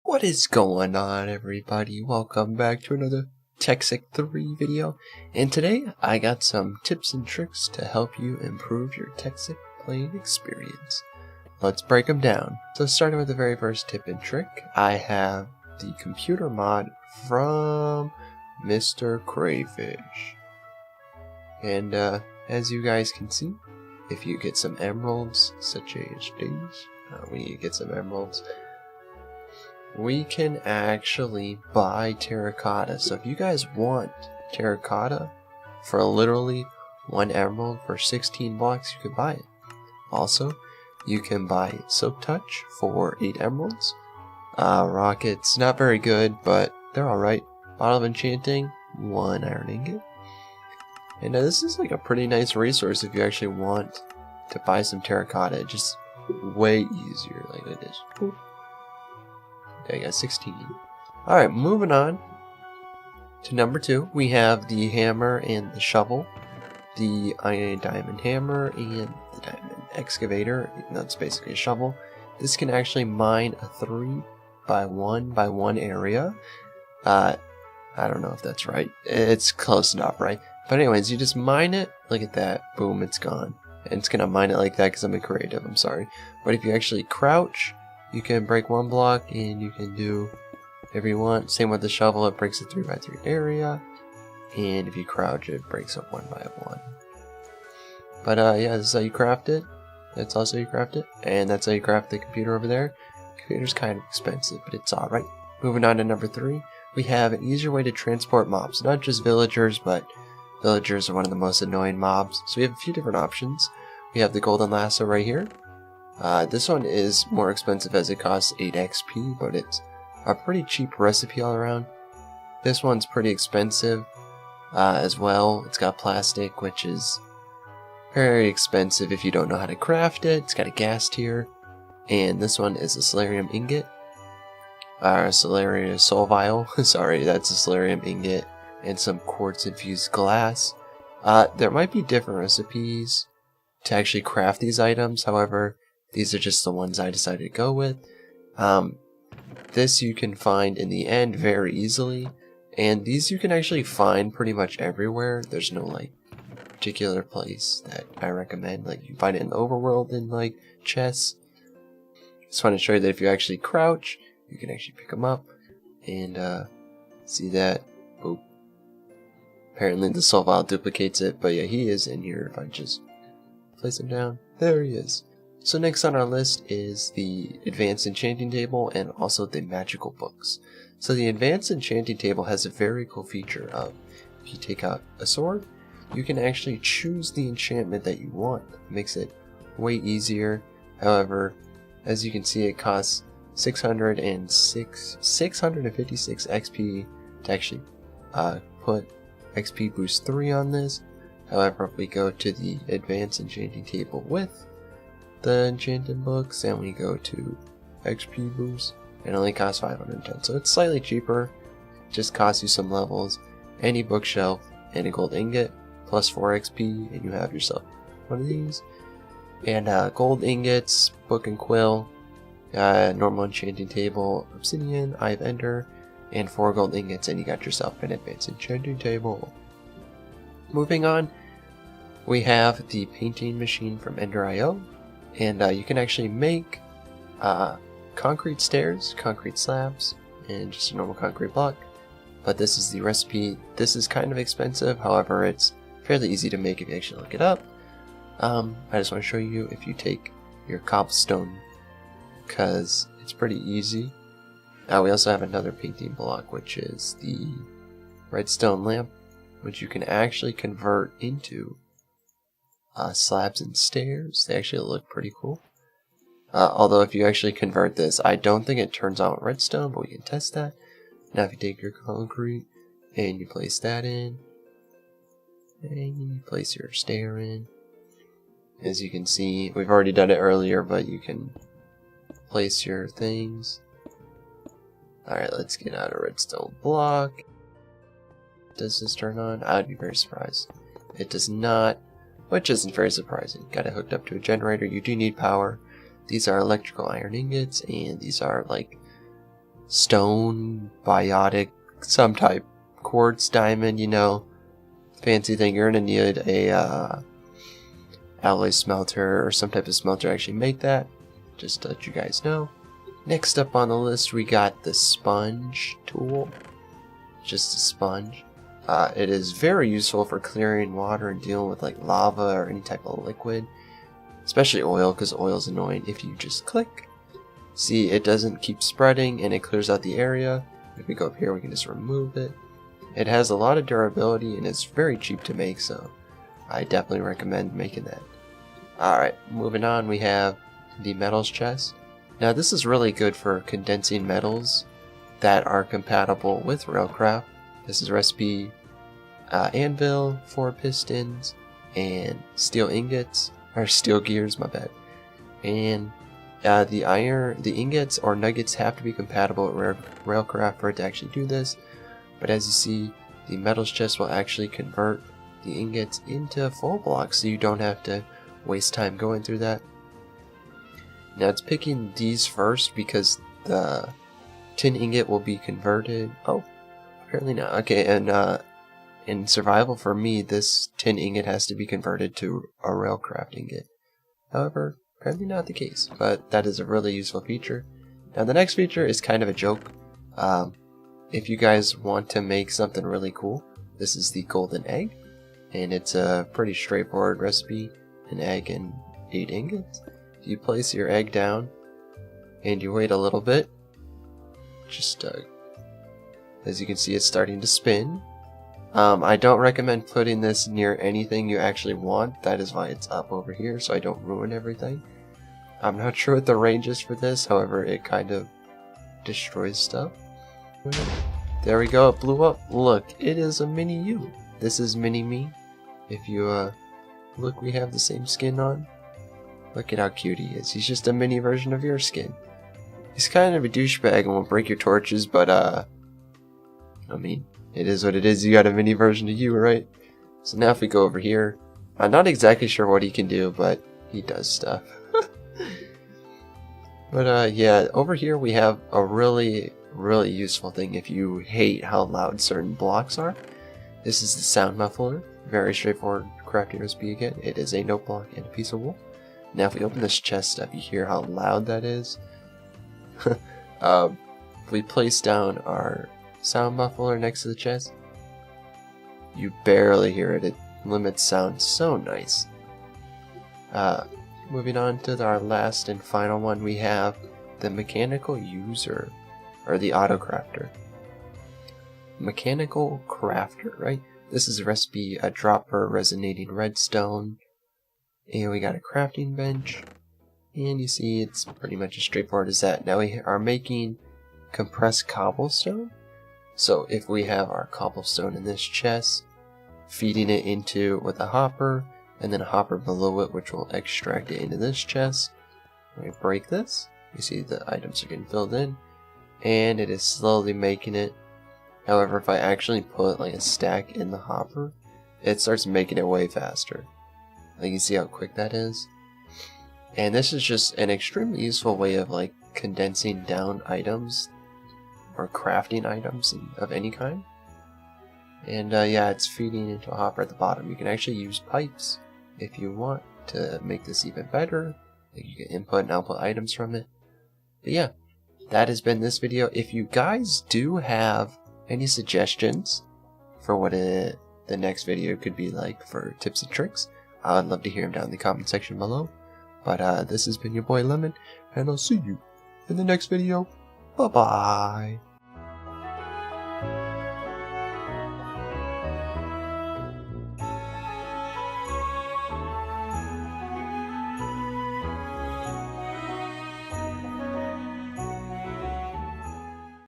What is going on, everybody? Welcome back to another Tekxit 3 video, and today I got some tips and tricks to help you improve your Tekxit playing experience. Let's break them down. So starting with the very first tip and trick, I have the computer mod from Mr. Crayfish. And as you guys can see, if you get some emeralds, such as these, we need to get some emeralds, we can actually buy terracotta. So if you guys want terracotta for literally 1 emerald for 16 blocks, you can buy it. Also, you can buy Silk Touch for 8 emeralds. Rockets, not very good, but they're alright. Bottle of Enchanting, 1 iron ingot. And this is like a pretty nice resource if you actually want to buy some terracotta. Just way easier like it is. Boop. Okay, I got 16. Alright, moving on to number 2. We have the hammer and the shovel, the iron and diamond hammer, and the diamond excavator. That's basically a shovel. This can actually mine a 3 by 1 area. I don't know if that's right. It's close enough, right? But anyways, you just mine it. Look at that. Boom, it's gone. And it's going to mine it like that because I'm a creative. I'm sorry. But if you actually crouch, you can break 1 block and you can do whatever you want. Same with the shovel, it breaks a 3 by 3 area. And if you crouch, it breaks up 1 by 1. But yeah, this is how you craft it. That's also how you craft it. And that's how you craft the computer over there. Computer's kind of expensive, but it's alright. Moving on to number 3. We have an easier way to transport mobs. Not just villagers, but villagers are one of the most annoying mobs. So we have a few different options. We have the golden lasso right here. This one is more expensive as it costs 8 XP, but it's a pretty cheap recipe all around. This one's pretty expensive as well. It's got plastic, which is very expensive if you don't know how to craft it. It's got a gas tier. And this one is a Solarium ingot. Solarium soul vial. Sorry, that's a Solarium ingot and some quartz infused glass. There might be different recipes to actually craft these items. However, these are just the ones I decided to go with. This you can find in the end very easily, and these you can actually find pretty much everywhere. There's no like particular place that I recommend. Like you can find it in the overworld in like chests. Just want to show you that if you actually crouch, you can actually pick them up and see that. Boop. Apparently the soul vial duplicates it, but yeah, he is in here. If I just place him down, there he is. So next on our list is the advanced enchanting table and also the magical books. So the advanced enchanting table has a very cool feature of if you take out a sword, you can actually choose the enchantment that you want. It makes it way easier. However, as you can see, it costs 656 XP to actually put XP boost 3 on this. However, if we go to the advanced enchanting table with the enchanted books and we go to XP boost, it only costs 510. So it's slightly cheaper. It just costs you some levels, any bookshelf, and a gold ingot, plus 4 XP, and you have yourself one of these. And gold ingots, book and quill, normal enchanting table, obsidian, eye of ender, and 4 gold ingots, and you got yourself an advanced enchanting table. Moving on, we have the painting machine from Ender.io, and you can actually make concrete stairs, concrete slabs, and just a normal concrete block. But this is the recipe. This is kind of expensive, however it's fairly easy to make if you actually look it up. I just want to show you if you take your cobblestone, because it's pretty easy. We also have another painting block, which is the redstone lamp, which you can actually convert into slabs and stairs. They actually look pretty cool. Although if you actually convert this, I don't think it turns out redstone, but we can test that. Now if you take your concrete and you place that in, and you place your stair in, as you can see, we've already done it earlier, but you can place your things. Alright, let's get out a redstone block. Does this turn on? I'd be very surprised. It does not, which isn't very surprising. Got it hooked up to a generator. You do need power. These are electrical iron ingots, and these are like stone, biotic, some type, quartz, diamond, you know, fancy thing. You're gonna need a alloy smelter or some type of smelter to actually make that, just to let you guys know. Next up on the list, we got the sponge tool. Just a sponge. It is very useful for clearing water and dealing with like lava or any type of liquid, especially oil, because oil is annoying. If you just click, see, it doesn't keep spreading and it clears out the area. If we go up here, we can just remove it. It has a lot of durability and it's very cheap to make, so I definitely recommend making that. Alright, moving on, we have the metals chest. Now this is really good for condensing metals that are compatible with railcraft. This is recipe anvil, 4 pistons, and steel ingots, or steel gears, my bad. And the ingots or nuggets have to be compatible with railcraft for it to actually do this. But as you see, the metals chest will actually convert the ingots into full blocks, so you don't have to waste time going through that. Now it's picking these first because the tin ingot will be converted. Oh, apparently not. Okay, and in survival for me, this tin ingot has to be converted to a railcraft ingot. However, apparently not the case, but that is a really useful feature. Now the next feature is kind of a joke. If you guys want to make something really cool, this is the golden egg, and it's a pretty straightforward recipe. An egg and 8 ingots. You place your egg down and you wait a little bit. Just as you can see, it's starting to spin. I don't recommend putting this near anything you actually want. That is why it's up over here, so I don't ruin everything. I'm not sure what the range is for this, however it kind of destroys stuff. There we go, it blew up. Look, it is a mini you. This is mini me. If you look, we have the same skin on. Look at how cute he is. He's just a mini version of your skin. He's kind of a douchebag and won't break your torches, but I mean, it is what it is. You got a mini version of you, right? So now if we go over here, I'm not exactly sure what he can do, but he does stuff. But yeah, over here we have a really useful thing if you hate how loud certain blocks are. This is the sound muffler. Very straightforward crafting recipe again. It is a note block and a piece of wool. Now if we open this chest up, you hear how loud that is. If we place down our sound muffler next to the chest, you barely hear it. It limits sound so nice. Moving on to our last and final one, we have the mechanical user, or the auto crafter. Mechanical crafter, right? This is a recipe, a dropper, resonating redstone, and we got a crafting bench, and you see it's pretty much as straightforward as that. Now we are making compressed cobblestone, so if we have our cobblestone in this chest, feeding it into with a hopper, and then a hopper below it which will extract it into this chest. When we break this, you see the items are getting filled in, and it is slowly making it. However, if I actually put like a stack in the hopper, it starts making it way faster. Like, you see how quick that is? And this is just an extremely useful way of like condensing down items or crafting items of any kind. And yeah, it's feeding into a hopper at the bottom. You can actually use pipes if you want to make this even better. Like, you can input and output items from it. But yeah, that has been this video. If you guys do have any suggestions for what the next video could be like for tips and tricks, I'd love to hear them down in the comment section below. But this has been your boy Lemon, and I'll see you in the next video. Bye bye.